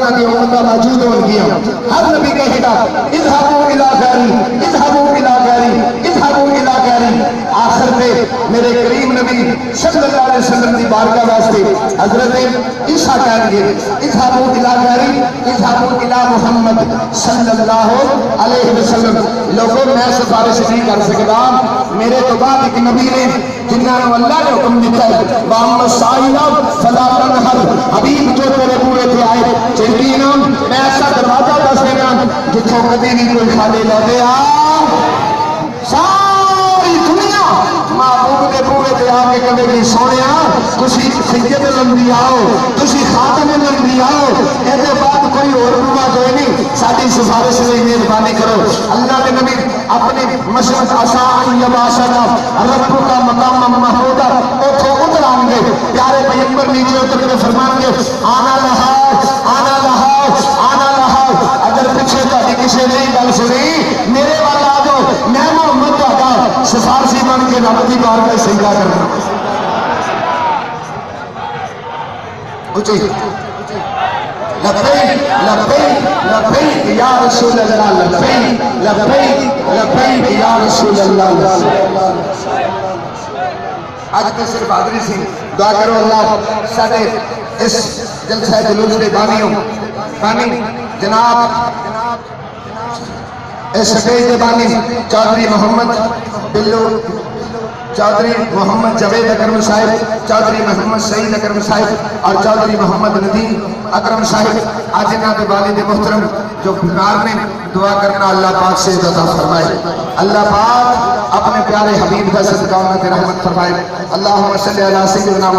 انہاں دی امتاں موجود ہون گیاں ہر نبی کہے گا اذهبوا الى غیری اذهبوا الى غیری اذهبوا الى غیری آخر پہ میرے کریم نبی صلی اللہ علیہ وسلم دی بارگاہ واسطے حضرت عیسیٰ کہیں گے اذهبوا الى غیری اذهبوا الى محمد صلی اللہ علیہ وسلم لوگوں میں سفارش نہیں کر سکتا میرے تو بعد ایک نبی نے جنہاں نے اللہ نے حکم دیتا ہے محمد صاحب فلا تنہر حبیب جو تیرے بوئے تھے آئے چلتی نام میں ایسا دروازہ دس دینا جتوں کدی بھی کوئی خالی لے دے ساری دنیا محبوب کے بوئے تھے آ کے کہے گی سونیا تسی سید لمبی آؤ تسی خاتم لمبی آؤ ایسے بعد کوئی اور بوا جو نہیں ساری سفارش میں مہربانی کرو اللہ کے نبی اپنے مشرق آسان یباسنا رب کا مقام محمود اتھو اتر آئیں گے پیارے پیغمبر نیچے اتر کے فرمان گے آنا لہا آنا لہا آنا لہا اگر پیچھے تاری کسی نہیں گل سنی میرے والا آ جاؤ میں محمد کا سفارشی بن کے رب کی بار میں سجدہ کرنا اچھی لبیک لبیک لبیک یا رسول اللہ لبیک لبیک لبیک یا رسول اللہ آج کے صرف حاضری سی دعا کرو اللہ سارے اس جلسہ جلوس کے بانیوں بانی جناب اس سٹیج کے بانی چودھری محمد بلو چودھری محمد جاوید اکرم صاحب چودھری محمد سعید اکرم صاحب اور چودھری محمد ندیم اکرم صاحب آج انہاں کے والد محترم جو بیمار نے دعا کرنا اللہ پاک سے عطا فرمائے اللہ پاک اپنے پیارے حبیب کا صدقہ انہاں کی رحمت فرمائے اللہم صلی علی سیدنا